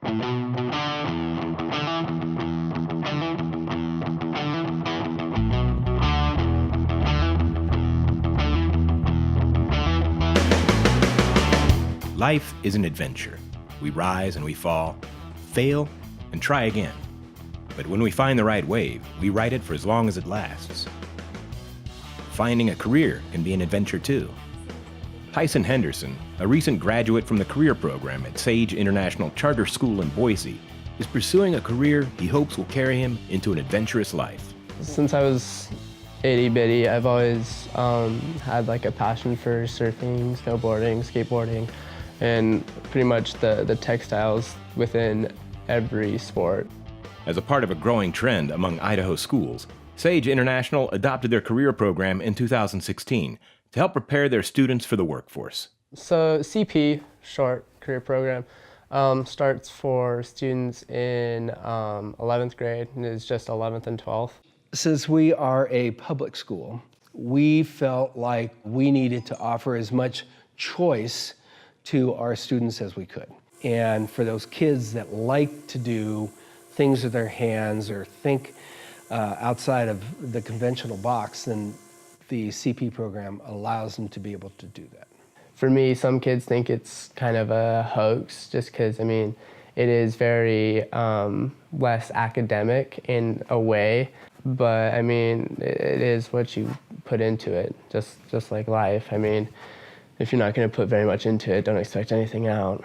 Life is an adventure. We rise and we fall, fail, and try again. But when we find the right wave, we ride it for as long as it lasts. Finding a career can be an adventure too. Tyson Henderson, a recent graduate from the career program at Sage International Charter School in Boise, is pursuing a career he hopes will carry him into an adventurous life. Since I was itty-bitty, I've always had like a passion for surfing, snowboarding, skateboarding, and pretty much the textiles within every sport. As a part of a growing trend among Idaho schools, Sage International adopted their career program in 2016 to help prepare their students for the workforce. So CP, short career program, starts for students in 11th grade, and it's just 11th and 12th. Since we are a public school, we felt like we needed to offer as much choice to our students as we could. And for those kids that like to do things with their hands or think outside of the conventional box, then the CP program allows them to be able to do that. For me, some kids think it's kind of a hoax just because, I mean, it is very less academic in a way, but I mean, it is what you put into it, just like life. I mean, if you're not going to put very much into it, don't expect anything out.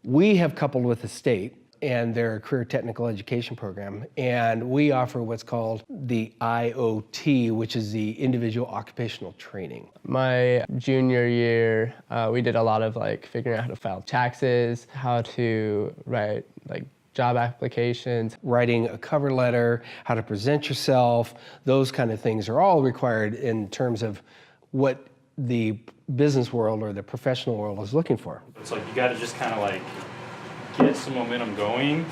We have coupled with the state and their career technical education program, and we offer what's called the IOT, which is the individual occupational training. My junior year, we did a lot of like figuring out how to file taxes, how to write like job applications. Writing a cover letter, how to present yourself, those kind of things are all required in terms of what the business world or the professional world is looking for. It's like you got to just kind of like get some momentum going.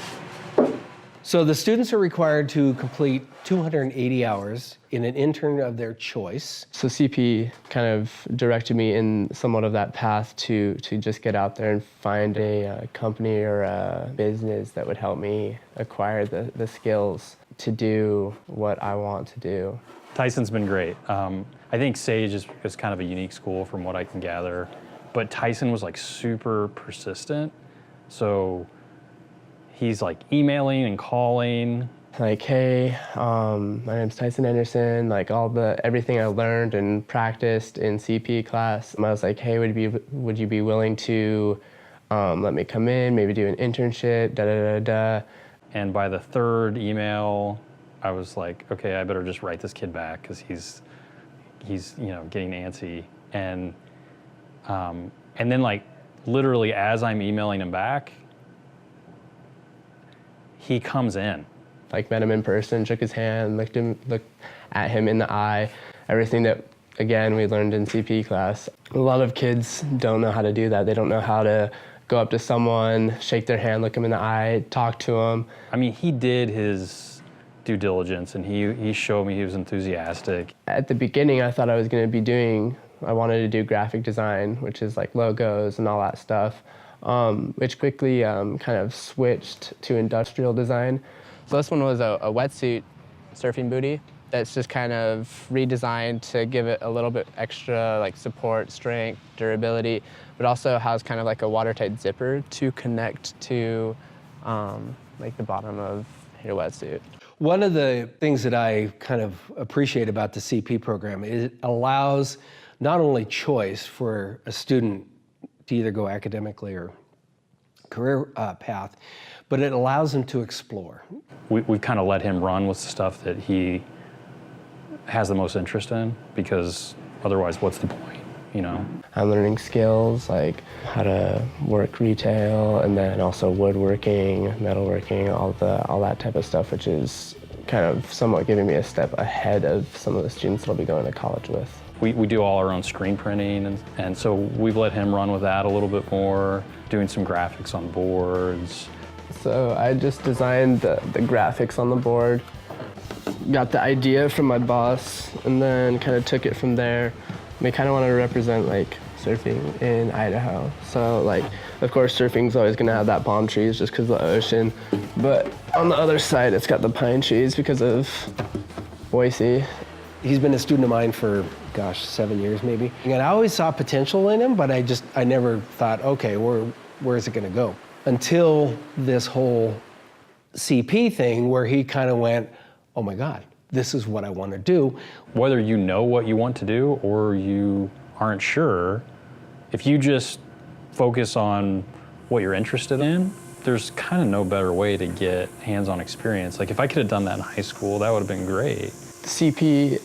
So the students are required to complete 280 hours in an intern of their choice. So CP kind of directed me in somewhat of that path to just get out there and find a company or a business that would help me acquire the skills to do what I want to do. Tyson's been great. I think Sage is kind of a unique school from what I can gather, but Tyson was like super persistent. So he's like emailing and calling. Like, hey, my name's Tyson Henderson, like everything I learned and practiced in CP class. I was like, hey, would you be willing to let me come in, maybe do an internship, da-da-da-da. And by the third email, I was like, okay, I better just write this kid back because he's getting antsy. And then like literally as I'm emailing him back, he comes in. Like met him in person, shook his hand, looked at him in the eye, everything that, again, we learned in CP class. A lot of kids don't know how to do that. They don't know how to go up to someone, shake their hand, look them in the eye, talk to them. I mean, he did his due diligence and he showed me he was enthusiastic. At the beginning, I thought I was going to be I wanted to do graphic design, which is like logos and all that stuff, which quickly kind of switched to industrial design. So this one was a wetsuit surfing booty that's just kind of redesigned to give it a little bit extra like support, strength, durability, but also has kind of like a watertight zipper to connect to like the bottom of your wetsuit. One of the things that I kind of appreciate about the CP program is it allows not only choice for a student to either go academically or career path, but it allows them to explore. We've kind of let him run with the stuff that he has the most interest in, because otherwise what's the point, you know? I'm learning skills like how to work retail, and then also woodworking, metalworking, all that type of stuff, which is kind of somewhat giving me a step ahead of some of the students that I'll be going to college with. We do all our own screen printing, and so we've let him run with that a little bit more, doing some graphics on boards. So I just designed the graphics on the board, got the idea from my boss, and then kind of took it from there. We kind of wanted to represent like surfing in Idaho. So like, of course, surfing's always gonna have that palm trees just because of the ocean. But on the other side, it's got the pine trees because of Boise. He's been a student of mine for, gosh, 7 years maybe. And I always saw potential in him, but I never thought, okay, where is it gonna go? Until this whole CP thing where he kind of went, oh my God, this is what I want to do. Whether you know what you want to do or you aren't sure, if you just focus on what you're interested in, there's kind of no better way to get hands-on experience. Like if I could have done that in high school, that would have been great. CP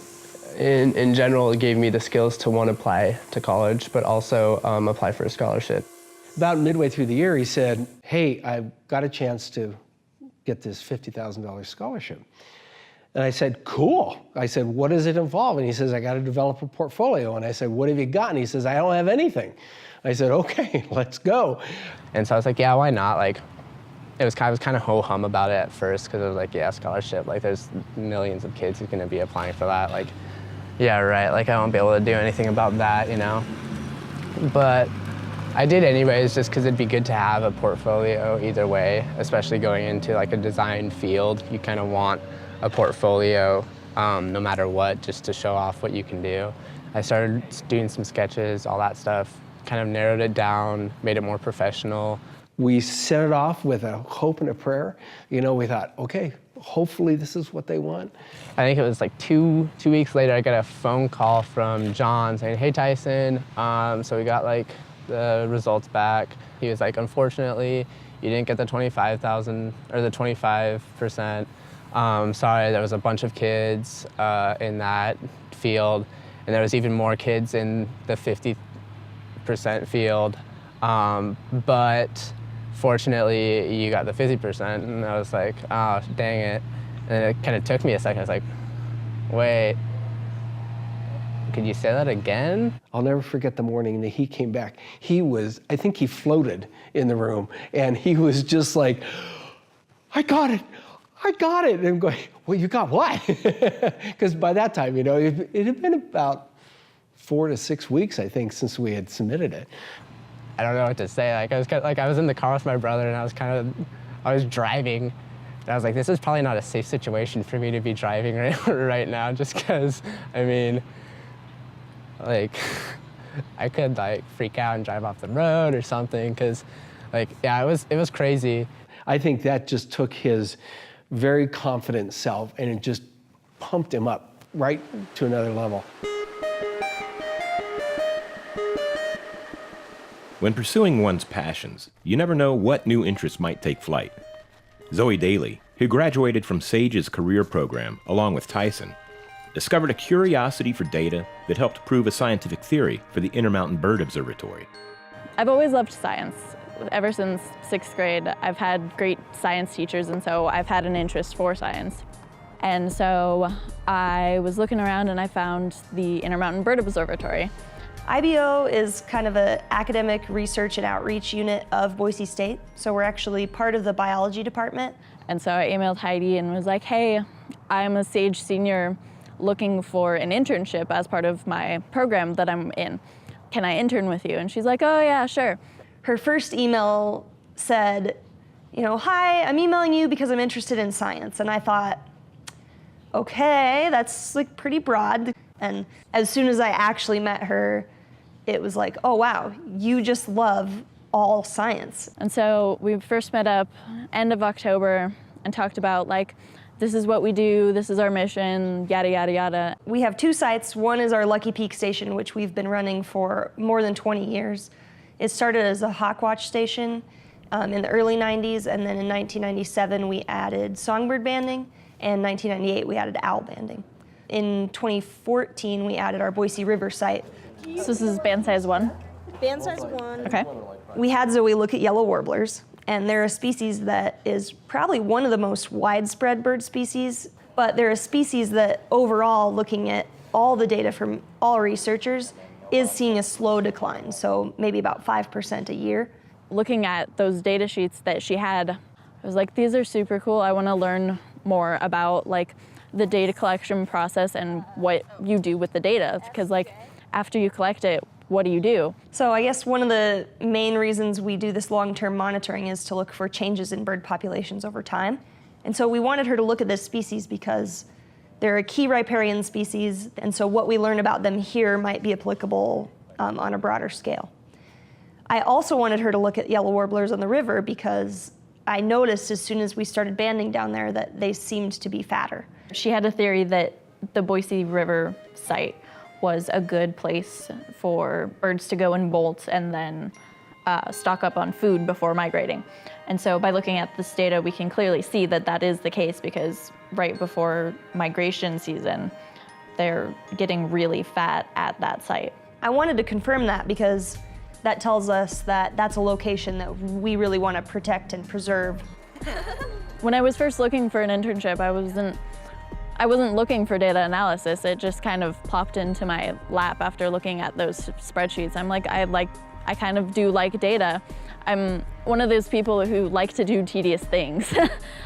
in general gave me the skills to want to apply to college, but also apply for a scholarship. About midway through the year, he said, hey, I've got a chance to get this $50,000 scholarship. And I said, cool. I said, what does it involve? And he says, I got to develop a portfolio. And I said, what have you got? And he says, I don't have anything. I said, okay, let's go. And so I was like, yeah, why not? Like, I was kind of ho-hum about it at first because I was like, yeah, scholarship. Like, there's millions of kids who's going to be applying for that. Like, yeah, right. Like, I won't be able to do anything about that, you know? But I did anyways, just because it'd be good to have a portfolio either way, especially going into like a design field. You kind of want a portfolio no matter what, just to show off what you can do. I started doing some sketches, all that stuff, kind of narrowed it down, made it more professional. We set it off with a hope and a prayer. You know, we thought, okay, hopefully this is what they want. I think it was like two weeks later, I got a phone call from John saying, hey, Tyson, so we got like the results back. He was like, unfortunately, you didn't get the 25,000 or the 25%. Sorry, there was a bunch of kids in that field, and there was even more kids in the 50% field. But fortunately, you got the 50%, and I was like, oh, dang it. And it kind of took me a second. I was like, wait, could you say that again? I'll never forget the morning that he came back. I think he floated in the room, and he was just like, I got it. And I'm going, well, you got what? Because by that time, you know, it had been about 4 to 6 weeks, I think, since we had submitted it. I don't know what to say. I was in the car with my brother, and I was driving. And I was like, this is probably not a safe situation for me to be driving right now, just because, I mean, like, I could like freak out and drive off the road or something, because, like, yeah, it was crazy. I think that just took his very confident self and it just pumped him up right to another level. When pursuing one's passions, you never know what new interests might take flight. Zoe Daly, who graduated from SAGE's career program along with Tyson, discovered a curiosity for data that helped prove a scientific theory for the Intermountain Bird Observatory. I've always loved science. Ever since 6th grade, I've had great science teachers, and so I've had an interest for science. And so I was looking around and I found the Intermountain Bird Observatory. IBO is kind of an academic research and outreach unit of Boise State, so we're actually part of the biology department. And so I emailed Heidi and was like, hey, I'm a SAGE senior looking for an internship as part of my program that I'm in. Can I intern with you? And she's like, oh yeah, sure. Her first email said, you know, hi, I'm emailing you because I'm interested in science. And I thought, okay, that's like pretty broad. And as soon as I actually met her, it was like, oh wow, you just love all science. And so we first met up end of October and talked about like, this is what we do, this is our mission, yada, yada, yada. We have 2 sites. One is our Lucky Peak station, which we've been running for more than 20 years. It started as a hawkwatch station in the early 90s, and then in 1997 we added songbird banding, and 1998 we added owl banding. In 2014 we added our Boise River site. So this is band size 1? Band size 1. Okay. We had Zoe look at yellow warblers, and they're a species that is probably one of the most widespread bird species, but they're a species that overall, looking at all the data from all researchers, is seeing a slow decline, so maybe about 5% a year. Looking at those data sheets that she had, I was like, these are super cool. I want to learn more about like the data collection process and what you do with the data, because like after you collect it, what do you do? So I guess one of the main reasons we do this long-term monitoring is to look for changes in bird populations over time. And so we wanted her to look at this species because they're a key riparian species, and so what we learn about them here might be applicable on a broader scale. I also wanted her to look at yellow warblers on the river because I noticed as soon as we started banding down there that they seemed to be fatter. She had a theory that the Boise River site was a good place for birds to go and bolt and then stock up on food before migrating. And so by looking at this data, we can clearly see that that is the case because right before migration season, they're getting really fat at that site. I wanted to confirm that because that tells us that that's a location that we really want to protect and preserve. When I was first looking for an internship, I wasn't looking for data analysis. It just kind of popped into my lap after looking at those spreadsheets. I'm like, I kind of do like data. I'm one of those people who like to do tedious things.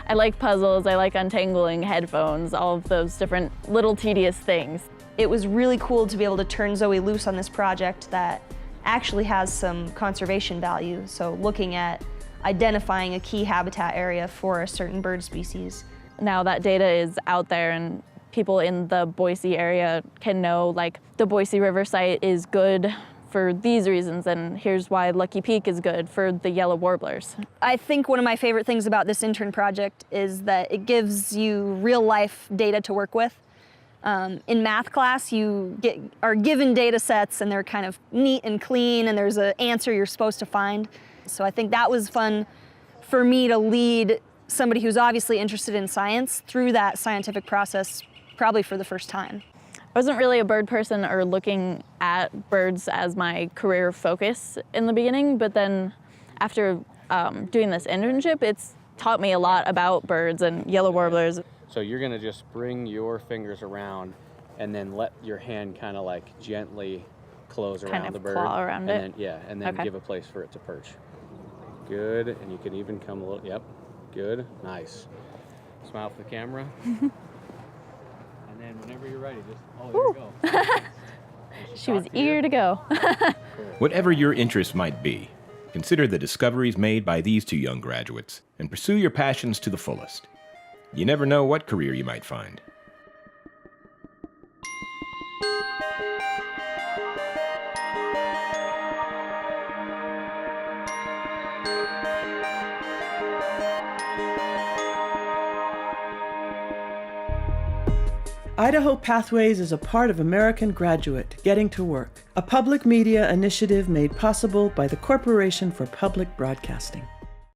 I like puzzles, I like untangling headphones, all of those different little tedious things. It was really cool to be able to turn Zoe loose on this project that actually has some conservation value. So looking at identifying a key habitat area for a certain bird species. Now that data is out there and people in the Boise area can know like the Boise River site is good for these reasons, and here's why Lucky Peak is good for the yellow warblers. I think one of my favorite things about this intern project is that it gives you real life data to work with. In math class, you are given data sets and they're kind of neat and clean and there's an answer you're supposed to find. So I think that was fun for me to lead somebody who's obviously interested in science through that scientific process, probably for the first time. I wasn't really a bird person or looking at birds as my career focus in the beginning, but then after doing this internship, it's taught me a lot about birds and yellow warblers. So you're gonna just bring your fingers around and then let your hand kind of like gently close around Kind of the bird. claw around and it? Then, yeah, and then Okay. give a place for it to perch. Good, and you can even come a little, yep, good, nice. Smile for the camera. And then whenever you're ready, just, oh, there you go. She was eager to go. Whatever your interest might be, consider the discoveries made by these two young graduates and pursue your passions to the fullest. You never know what career you might find. Idaho Pathways is a part of American Graduate, Getting to Work, a public media initiative made possible by the Corporation for Public Broadcasting.